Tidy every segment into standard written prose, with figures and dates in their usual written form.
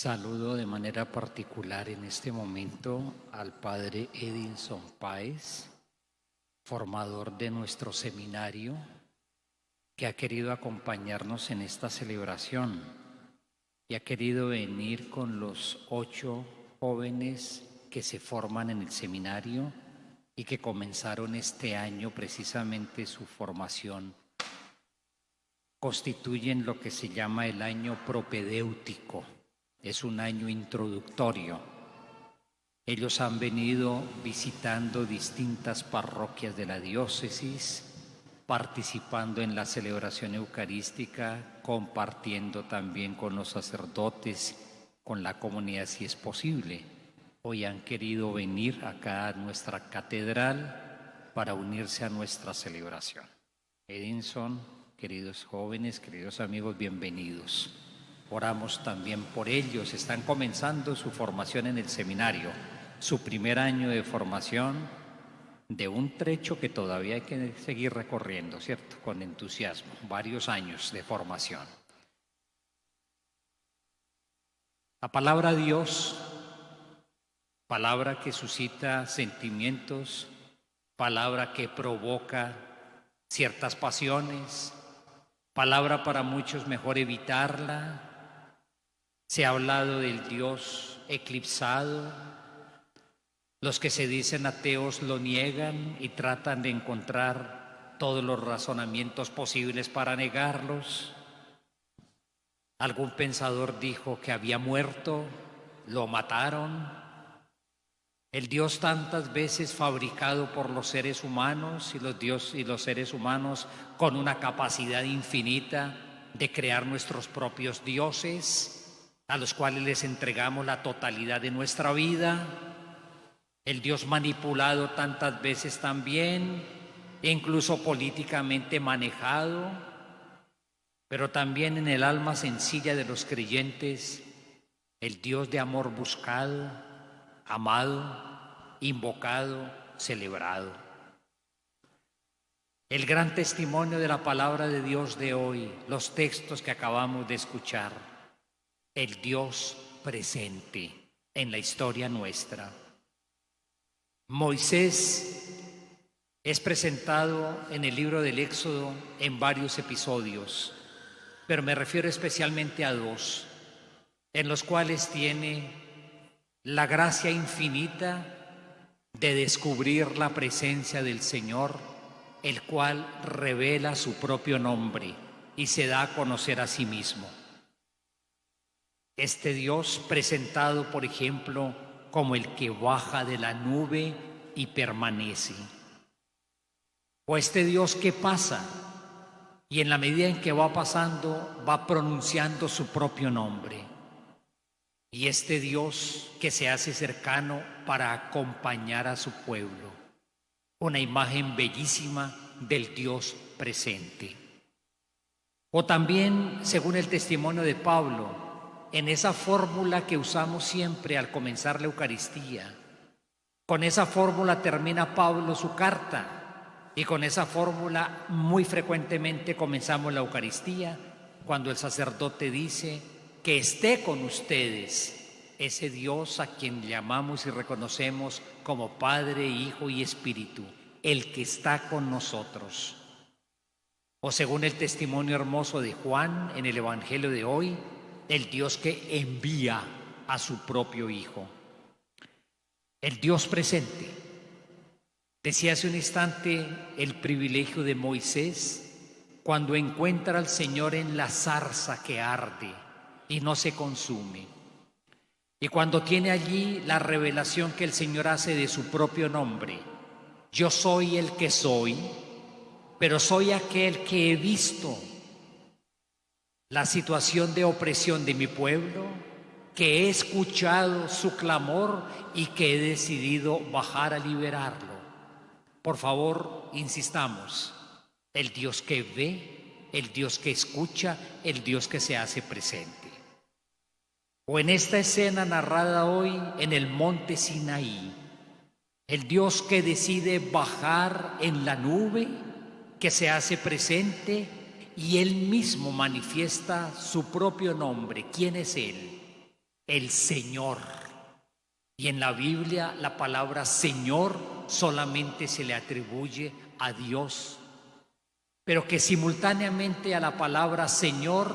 Saludo de manera particular en este momento al padre Edinson Páez, formador de nuestro seminario, que ha querido acompañarnos en esta celebración y ha querido venir con los 8 jóvenes que se forman en el seminario y que comenzaron este año precisamente su formación. Constituyen lo que se llama el año propedéutico. Es un año introductorio. Ellos han venido visitando distintas parroquias de la diócesis, participando en la celebración eucarística, compartiendo también con los sacerdotes, con la comunidad si es posible. Hoy han querido venir acá a nuestra catedral para unirse a nuestra celebración. Edinson, queridos jóvenes, queridos amigos, bienvenidos. Oramos también por ellos. Están comenzando su formación en el seminario, su primer año de formación de un trecho que todavía hay que seguir recorriendo, ¿cierto? Con entusiasmo, varios años de formación. La palabra de Dios, palabra que suscita sentimientos, palabra que provoca ciertas pasiones, palabra para muchos mejor evitarla. Se ha hablado del Dios eclipsado. Los que se dicen ateos lo niegan y tratan de encontrar todos los razonamientos posibles para negarlos. Algún pensador dijo que había muerto, lo mataron. El Dios tantas veces fabricado por los seres humanos y los seres humanos con una capacidad infinita de crear nuestros propios dioses, a los cuales les entregamos la totalidad de nuestra vida. El Dios manipulado tantas veces también, incluso políticamente manejado, pero también en el alma sencilla de los creyentes, el Dios de amor buscado, amado, invocado, celebrado. El gran testimonio de la palabra de Dios de hoy, los textos que acabamos de escuchar, el Dios presente en la historia nuestra. Moisés es presentado en el libro del Éxodo en varios episodios, pero me refiero especialmente a 2, en los cuales tiene la gracia infinita de descubrir la presencia del Señor, el cual revela su propio nombre y se da a conocer a sí mismo. Este Dios presentado, por ejemplo, como el que baja de la nube y permanece. O este Dios que pasa y en la medida en que va pasando va pronunciando su propio nombre. Y este Dios que se hace cercano para acompañar a su pueblo. Una imagen bellísima del Dios presente. O también, según el testimonio de Pablo, en esa fórmula que usamos siempre al comenzar la Eucaristía. Con esa fórmula termina Pablo su carta y con esa fórmula muy frecuentemente comenzamos la Eucaristía cuando el sacerdote dice que esté con ustedes ese Dios a quien llamamos y reconocemos como Padre, Hijo y Espíritu, el que está con nosotros. O según el testimonio hermoso de Juan en el Evangelio de hoy, el Dios que envía a su propio Hijo. El Dios presente. Decía hace un instante el privilegio de Moisés cuando encuentra al Señor en la zarza que arde y no se consume. Y cuando tiene allí la revelación que el Señor hace de su propio nombre. Yo soy el que soy, pero soy aquel que he visto la situación de opresión de mi pueblo, que he escuchado su clamor y que he decidido bajar a liberarlo. Por favor, insistamos, el Dios que ve, el Dios que escucha, el Dios que se hace presente. O en esta escena narrada hoy en el monte Sinaí, el Dios que decide bajar en la nube, que se hace presente y Él mismo manifiesta su propio nombre. ¿Quién es Él? el Señor. Y en la Biblia la palabra Señor solamente se le atribuye a Dios, pero que simultáneamente a la palabra Señor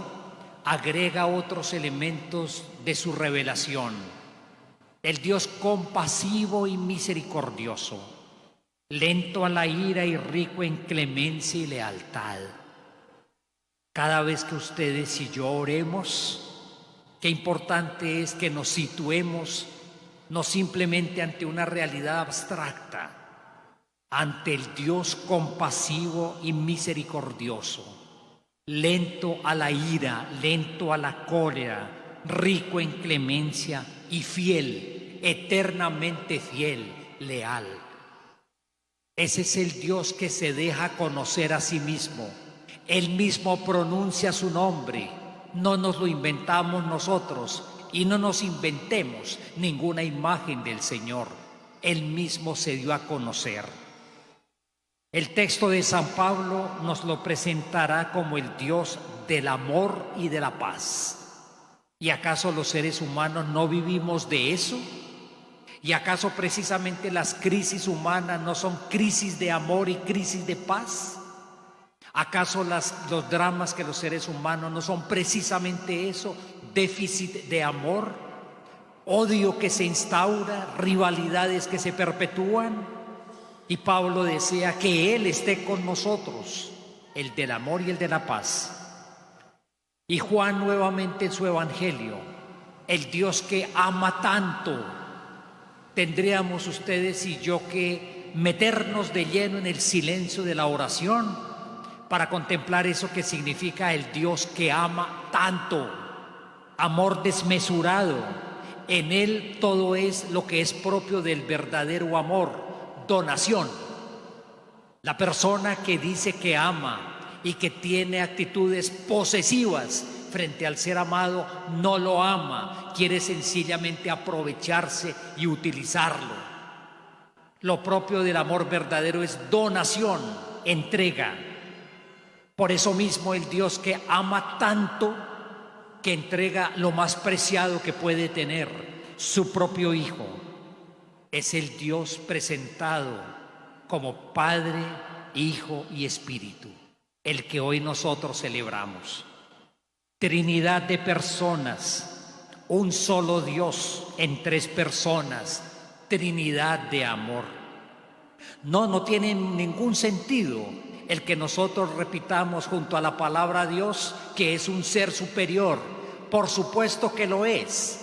agrega otros elementos de su revelación. El Dios compasivo y misericordioso, lento a la ira y rico en clemencia y lealtad. Cada vez que ustedes y yo oremos, qué importante es que nos situemos no simplemente ante una realidad abstracta, ante el Dios compasivo y misericordioso, lento a la ira, lento a la cólera, rico en clemencia y fiel, eternamente fiel, leal. Ese es el Dios que se deja conocer a sí mismo. Él mismo pronuncia su nombre, no nos lo inventamos nosotros y no nos inventemos ninguna imagen del Señor. Él mismo se dio a conocer. El texto de San Pablo nos lo presentará como el Dios del amor y de la paz. ¿Y acaso los seres humanos no vivimos de eso? ¿Y acaso precisamente las crisis humanas no son crisis de amor y crisis de paz? ¿Acaso los dramas que los seres humanos no son precisamente eso? Déficit de amor, odio que se instaura, rivalidades que se perpetúan. Y Pablo desea que Él esté con nosotros, el del amor y el de la paz. Y Juan nuevamente en su evangelio, el Dios que ama tanto. Tendríamos ustedes y yo que meternos de lleno en el silencio de la oración para contemplar eso que significa el Dios que ama tanto, amor desmesurado. En Él todo es lo que es propio del verdadero amor. Donación. La persona que dice que ama y que tiene actitudes posesivas frente al ser amado no lo ama, quiere sencillamente aprovecharse y utilizarlo. Lo propio del amor verdadero es donación, entrega. Por eso mismo el Dios que ama tanto que entrega lo más preciado que puede tener, su propio Hijo. Es el Dios presentado como Padre, Hijo y Espíritu, el que hoy nosotros celebramos. Trinidad de personas, un solo Dios en tres personas, Trinidad de amor. No tiene ningún sentido el que nosotros repitamos junto a la palabra Dios que es un ser superior. Por supuesto que lo es.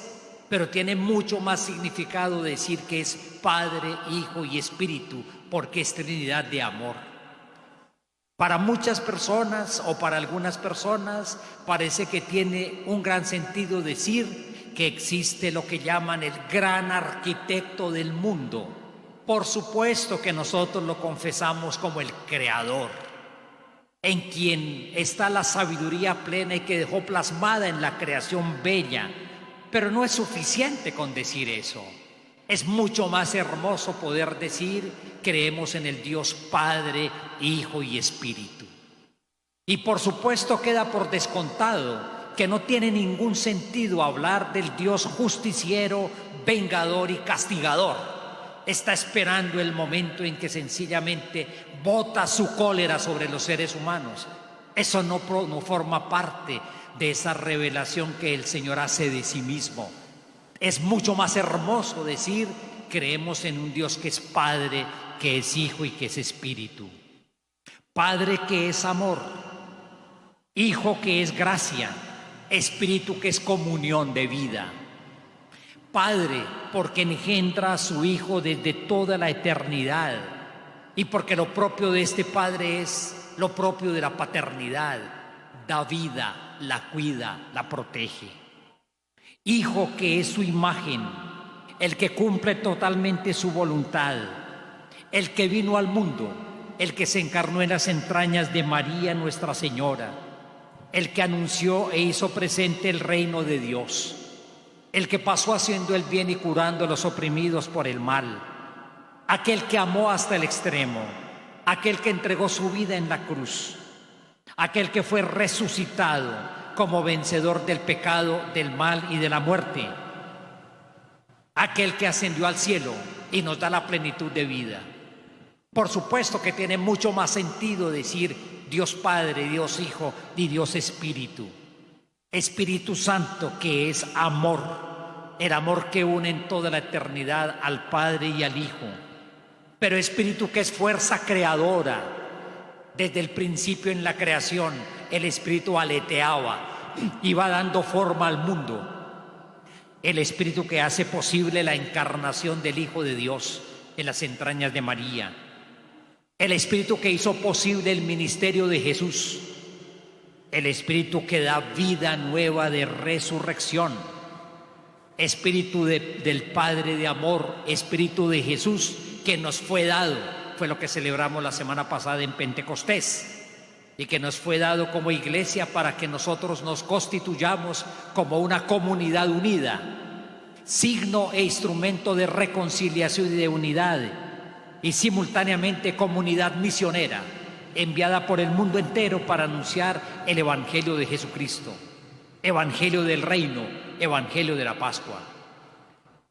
Pero tiene mucho más significado decir que es Padre, Hijo y Espíritu, porque es Trinidad de amor. Para muchas personas o para algunas personas parece que tiene un gran sentido decir que existe lo que llaman el gran arquitecto del mundo. Por supuesto que nosotros lo confesamos como el Creador, en quien está la sabiduría plena y que dejó plasmada en la creación bella. Pero no es suficiente con decir eso. Es mucho más hermoso poder decir, creemos en el Dios Padre, Hijo y Espíritu. Y por supuesto queda por descontado que no tiene ningún sentido hablar del Dios justiciero, vengador y castigador. Está esperando el momento en que sencillamente bota su cólera sobre los seres humanos. Eso no forma parte de esa revelación que el Señor hace de sí mismo. Es mucho más hermoso decir, creemos en un Dios que es Padre, que es Hijo y que es Espíritu. Padre que es amor, Hijo que es gracia, Espíritu que es comunión de vida. Padre porque engendra a su Hijo desde toda la eternidad y porque lo propio de este Padre es lo propio de la paternidad, da vida, la cuida, la protege. Hijo que es su imagen, el que cumple totalmente su voluntad, el que vino al mundo, el que se encarnó en las entrañas de María Nuestra Señora, el que anunció e hizo presente el reino de Dios, el que pasó haciendo el bien y curando a los oprimidos por el mal, aquel que amó hasta el extremo, aquel que entregó su vida en la cruz, aquel que fue resucitado como vencedor del pecado, del mal y de la muerte, aquel que ascendió al cielo y nos da la plenitud de vida. Por supuesto que tiene mucho más sentido decir Dios Padre, Dios Hijo y Dios Espíritu. Espíritu Santo, que es amor, el amor que une en toda la eternidad al Padre y al Hijo. Pero Espíritu, que es fuerza creadora. Desde el principio en la creación, el Espíritu aleteaba y va dando forma al mundo. El Espíritu que hace posible la encarnación del Hijo de Dios en las entrañas de María. El Espíritu que hizo posible el ministerio de Jesús. El Espíritu que da vida nueva de resurrección. Espíritu del Padre de amor, Espíritu de Jesús que nos fue dado. Fue lo que celebramos la semana pasada en Pentecostés, y que nos fue dado como iglesia para que nosotros nos constituyamos como una comunidad unida, signo e instrumento de reconciliación y de unidad, y simultáneamente comunidad misionera, enviada por el mundo entero para anunciar el Evangelio de Jesucristo, Evangelio del reino, Evangelio de la Pascua.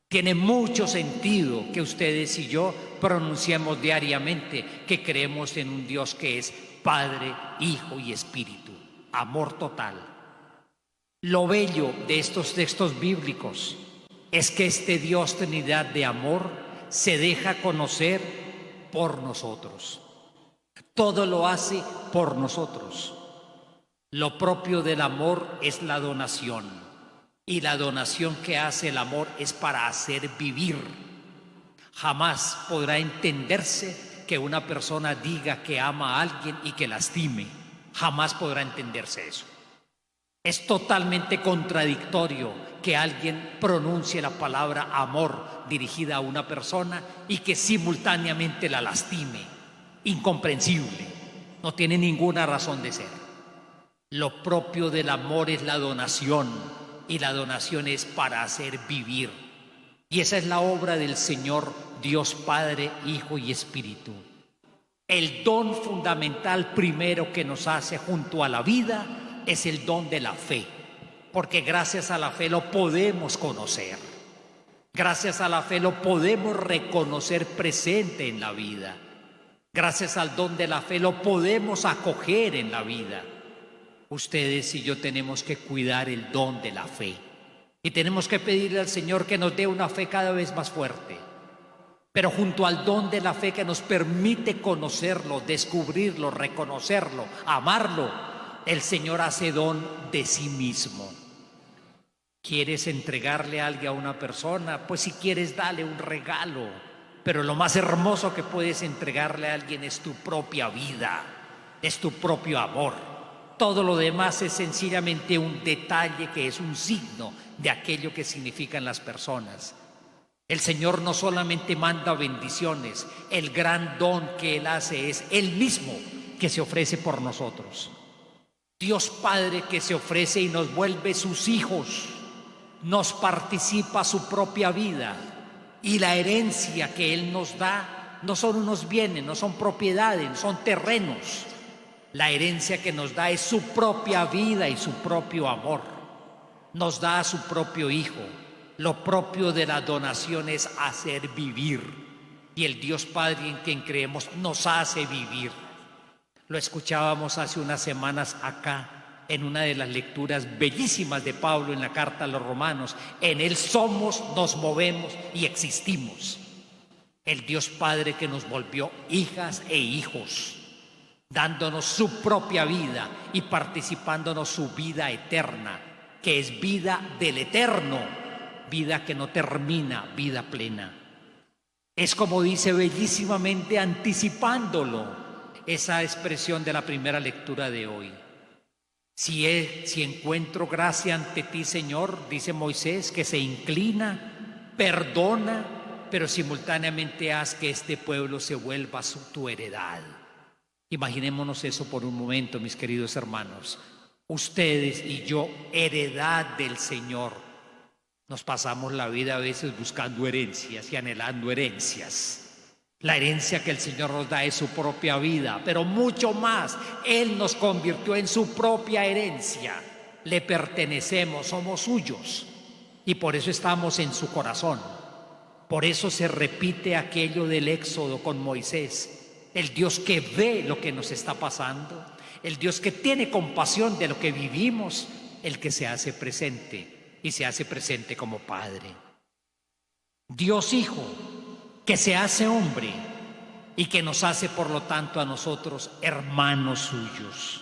Tiene mucho sentido que ustedes y yo pronunciemos diariamente que creemos en un Dios que es Padre, Hijo y Espíritu, amor total. Lo bello de estos textos bíblicos es que este Dios Trinidad de amor se deja conocer por nosotros. Todo lo hace por nosotros. Lo propio del amor es la donación. Y la donación que hace el amor es para hacer vivir. Jamás podrá entenderse que una persona diga que ama a alguien y que lastime. Jamás podrá entenderse eso. Es totalmente contradictorio que alguien pronuncie la palabra amor dirigida a una persona y que simultáneamente la lastime. Incomprensible. No tiene ninguna razón de ser. Lo propio del amor es la donación. Y la donación es para hacer vivir. Y esa es la obra del Señor, Dios Padre, Hijo y Espíritu. El don fundamental primero que nos hace junto a la vida es el don de la fe. Porque gracias a la fe lo podemos conocer. Gracias a la fe lo podemos reconocer presente en la vida. Gracias al don de la fe lo podemos acoger en la vida. Ustedes y yo tenemos que cuidar el don de la fe y tenemos que pedirle al Señor que nos dé una fe cada vez más fuerte, pero junto al don de la fe que nos permite conocerlo, descubrirlo, reconocerlo, amarlo, el Señor hace don de sí mismo. ¿Quieres entregarle algo a una persona? Pues si quieres, dale un regalo, pero lo más hermoso que puedes entregarle a alguien es tu propia vida, es tu propio amor. Todo lo demás es sencillamente un detalle que es un signo de aquello que significan las personas. El Señor no solamente manda bendiciones, el gran don que Él hace es Él mismo que se ofrece por nosotros. Dios Padre que se ofrece y nos vuelve sus hijos, nos participa su propia vida y la herencia que Él nos da no son unos bienes, no son propiedades, son terrenos. La herencia que nos da es su propia vida y su propio amor. Nos da a su propio Hijo. Lo propio de la donación es hacer vivir. Y el Dios Padre en quien creemos nos hace vivir. Lo escuchábamos hace unas semanas acá en una de las lecturas bellísimas de Pablo en la carta a los Romanos. En Él somos, nos movemos y existimos. El Dios Padre que nos volvió hijas e hijos, dándonos su propia vida y participándonos su vida eterna, que es vida del eterno, vida que no termina, vida plena. Es como dice bellísimamente, anticipándolo, esa expresión de la primera lectura de hoy. Si encuentro gracia ante ti, Señor, dice Moisés, que se inclina, perdona, pero simultáneamente haz que este pueblo se vuelva tu heredad. Imaginémonos eso por un momento, mis queridos hermanos. Ustedes y yo, heredad del Señor. Nos pasamos la vida a veces buscando herencias y anhelando herencias. La herencia que el Señor nos da es su propia vida, pero mucho más. Él nos convirtió en su propia herencia. Le pertenecemos, somos suyos. Y por eso estamos en su corazón. Por eso se repite aquello del Éxodo con Moisés, el Dios que ve lo que nos está pasando, el Dios que tiene compasión de lo que vivimos, el que se hace presente y se hace presente como Padre. Dios Hijo, que se hace hombre y que nos hace por lo tanto a nosotros hermanos suyos.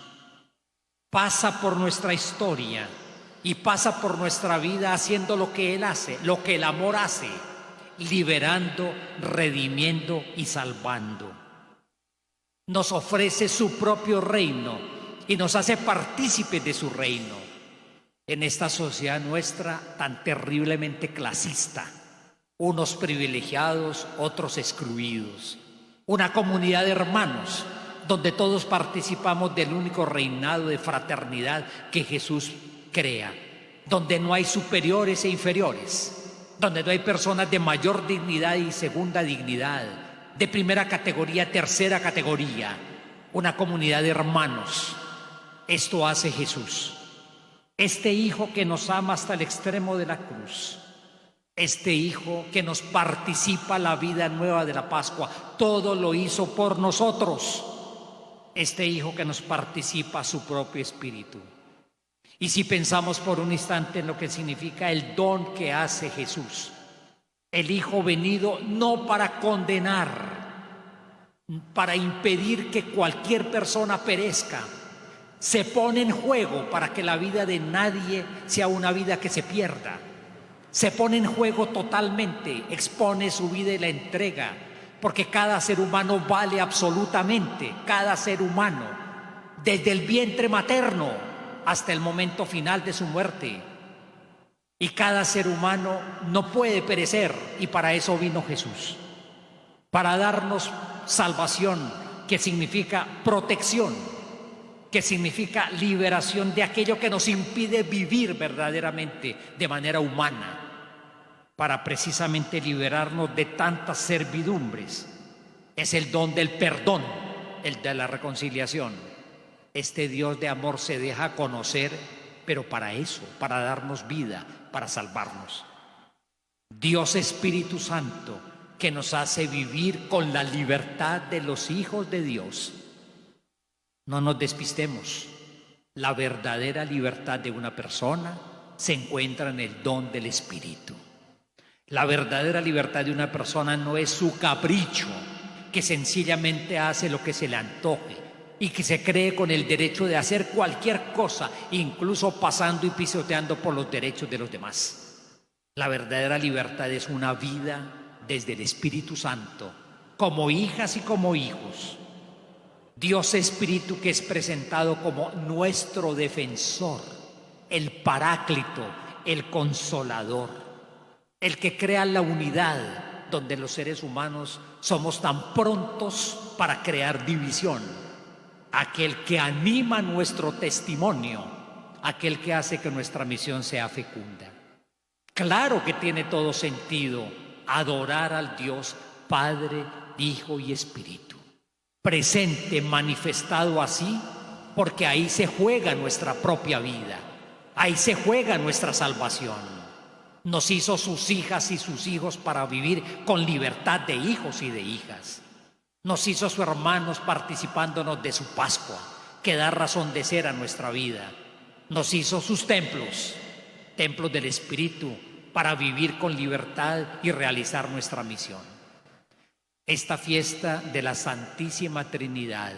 Pasa por nuestra historia y pasa por nuestra vida haciendo lo que Él hace, lo que el amor hace, liberando, redimiendo y salvando. Nos ofrece su propio reino y nos hace partícipes de su reino en esta sociedad nuestra tan terriblemente clasista, unos privilegiados, otros excluidos, una comunidad de hermanos donde todos participamos del único reinado de fraternidad que Jesús crea, donde no hay superiores e inferiores, donde no hay personas de mayor dignidad y segunda dignidad, de primera categoría, tercera categoría, una comunidad de hermanos. Esto hace Jesús, este Hijo que nos ama hasta el extremo de la cruz, este Hijo que nos participa la vida nueva de la Pascua, todo lo hizo por nosotros, este Hijo que nos participa su propio Espíritu. Y si pensamos por un instante en lo que significa el don que hace Jesús, el Hijo venido no para condenar, para impedir que cualquier persona perezca, se pone en juego para que la vida de nadie sea una vida que se pierda, se pone en juego totalmente, expone su vida y la entrega, porque cada ser humano vale absolutamente, cada ser humano, desde el vientre materno hasta el momento final de su muerte. Y cada ser humano no puede perecer, y para eso vino Jesús, para darnos salvación, que significa protección, que significa liberación de aquello que nos impide vivir verdaderamente de manera humana, para precisamente liberarnos de tantas servidumbres. Es el don del perdón, el de la reconciliación. Este Dios de amor se deja conocer, pero para eso, para darnos vida, para salvarnos. Dios Espíritu Santo, que nos hace vivir con la libertad de los hijos de Dios. No nos despistemos. La verdadera libertad de una persona se encuentra en el don del Espíritu. La verdadera libertad de una persona no es su capricho, que sencillamente hace lo que se le antoje y que se cree con el derecho de hacer cualquier cosa, incluso pasando y pisoteando por los derechos de los demás. La verdadera libertad es una vida desde el Espíritu Santo, como hijas y como hijos. Dios Espíritu, que es presentado como nuestro defensor, el Paráclito, el Consolador, el que crea la unidad, donde los seres humanos somos tan prontos para crear división, aquel que anima nuestro testimonio, aquel que hace que nuestra misión sea fecunda. Claro que tiene todo sentido adorar al Dios Padre, Hijo y Espíritu, presente, manifestado así, porque ahí se juega nuestra propia vida, ahí se juega nuestra salvación. Nos hizo sus hijas y sus hijos para vivir con libertad de hijos y de hijas. Nos hizo sus hermanos participándonos de su Pascua, que da razón de ser a nuestra vida. Nos hizo sus templos, templos del Espíritu, para vivir con libertad y realizar nuestra misión. Esta fiesta de la Santísima Trinidad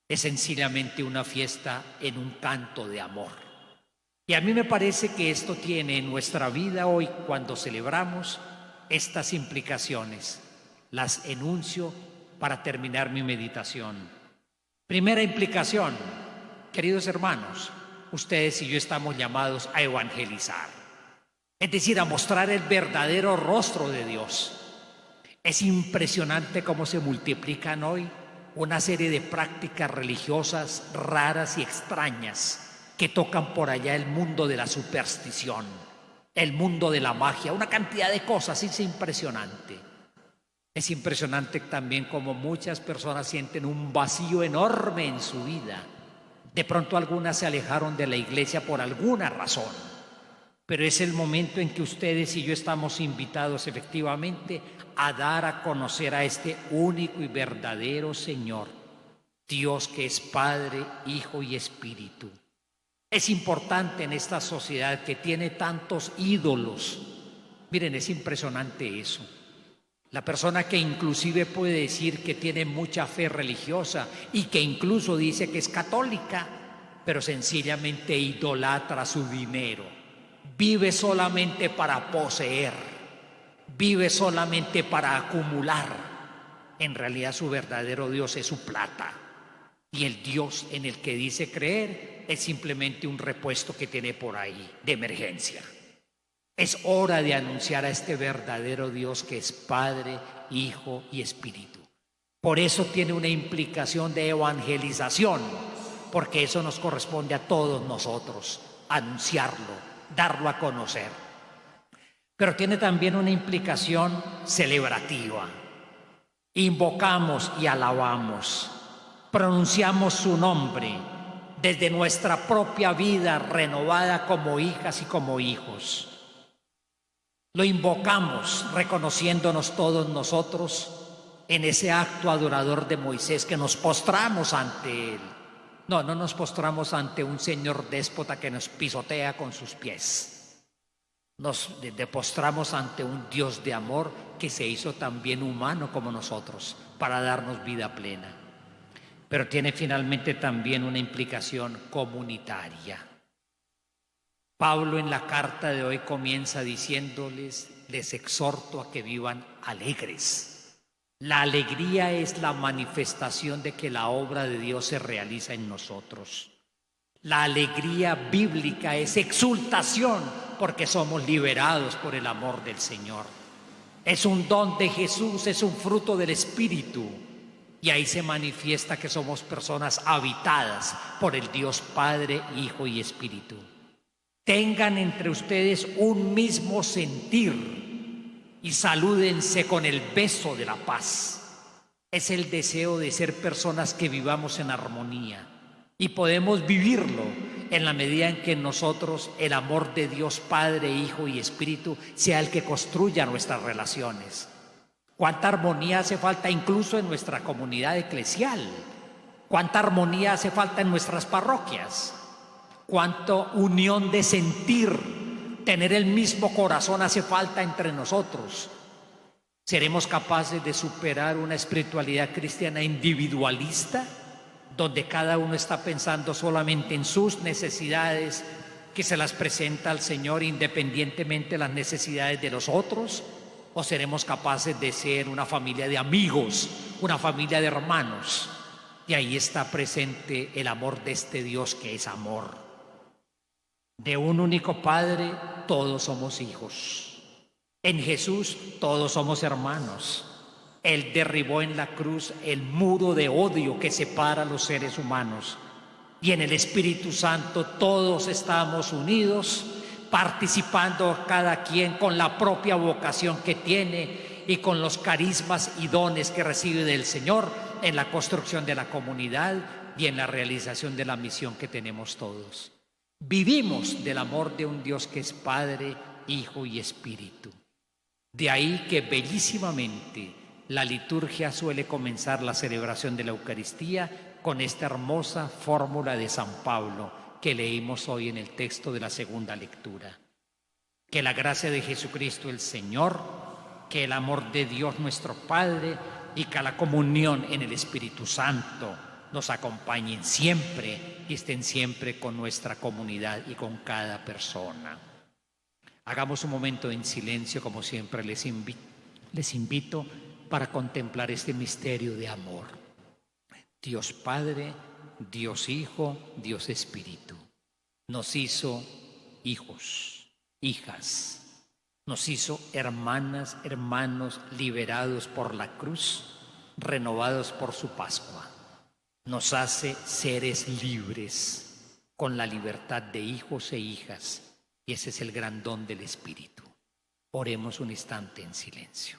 es sencillamente una fiesta en un canto de amor. Y a mí me parece que esto tiene en nuestra vida hoy, cuando celebramos estas implicaciones. Las enuncio para terminar mi meditación. Primera implicación, queridos hermanos, ustedes y yo estamos llamados a evangelizar, es decir, a mostrar el verdadero rostro de Dios. Es impresionante cómo se multiplican hoy una serie de prácticas religiosas raras y extrañas que tocan por allá el mundo de la superstición, el mundo de la magia, una cantidad de cosas. Es impresionante. Es impresionante también cómo muchas personas sienten un vacío enorme en su vida. De pronto algunas se alejaron de la iglesia por alguna razón. pero es el momento en que ustedes y yo estamos invitados efectivamente a dar a conocer a este único y verdadero Señor, Dios que es Padre, Hijo y Espíritu. Es importante en esta sociedad que tiene tantos ídolos. Miren, es impresionante eso. La persona que inclusive puede decir que tiene mucha fe religiosa y que incluso dice que es católica, pero sencillamente idolatra su dinero. Vive solamente para poseer, vive solamente para acumular. En realidad su verdadero Dios es su plata. Y el Dios en el que dice creer es simplemente un repuesto que tiene por ahí de emergencia. Es hora de anunciar a este verdadero Dios que es Padre, Hijo y Espíritu. Por eso tiene una implicación de evangelización, porque eso nos corresponde a todos nosotros, anunciarlo, darlo a conocer. Pero tiene también una implicación celebrativa. Invocamos y alabamos, pronunciamos su nombre desde nuestra propia vida renovada como hijas y como hijos. Lo invocamos reconociéndonos todos nosotros en ese acto adorador de Moisés, que nos postramos ante él. No nos postramos ante un señor déspota que nos pisotea con sus pies. Nos postramos ante un Dios de amor que se hizo también humano como nosotros para darnos vida plena. Pero tiene finalmente también una implicación comunitaria. Pablo en la carta de hoy comienza diciéndoles: les exhorto a que vivan alegres. La alegría es la manifestación de que la obra de Dios se realiza en nosotros. La alegría bíblica es exultación porque somos liberados por el amor del Señor. Es un don de Jesús, es un fruto del Espíritu. Y ahí se manifiesta que somos personas habitadas por el Dios Padre, Hijo y Espíritu. Tengan entre ustedes un mismo sentir y salúdense con el beso de la paz. Es el deseo de ser personas que vivamos en armonía, y podemos vivirlo en la medida en que en nosotros el amor de Dios Padre, Hijo y Espíritu sea el que construya nuestras relaciones. Cuánta armonía hace falta incluso en nuestra comunidad eclesial, cuánta armonía hace falta en nuestras parroquias. Cuánta unión de sentir, tener el mismo corazón hace falta entre nosotros. ¿Seremos capaces de superar una espiritualidad cristiana individualista, donde cada uno está pensando solamente en sus necesidades, que se las presenta al Señor independientemente de las necesidades de los otros? ¿O seremos capaces de ser una familia de amigos, una familia de hermanos? Y ahí está presente el amor de este Dios que es amor. De un único Padre, todos somos hijos. En Jesús, todos somos hermanos. Él derribó en la cruz el muro de odio que separa a los seres humanos. Y en el Espíritu Santo todos estamos unidos, participando cada quien con la propia vocación que tiene y con los carismas y dones que recibe del Señor en la construcción de la comunidad y en la realización de la misión que tenemos todos. Vivimos del amor de un Dios que es Padre, Hijo y Espíritu. De ahí que bellísimamente la liturgia suele comenzar la celebración de la Eucaristía con esta hermosa fórmula de San Pablo que leímos hoy en el texto de la segunda lectura. Que la gracia de Jesucristo el Señor, que el amor de Dios nuestro Padre y que la comunión en el Espíritu Santo nos acompañen siempre y estén siempre con nuestra comunidad y con cada persona. Hagamos un momento en silencio, como siempre les invito para contemplar este misterio de amor. Dios Padre, Dios Hijo, Dios Espíritu. Nos hizo hijos, hijas. Nos hizo hermanas, hermanos liberados por la cruz, renovados por su Pascua. Nos hace seres libres, con la libertad de hijos e hijas. Y ese es el gran don del Espíritu. Oremos un instante en silencio.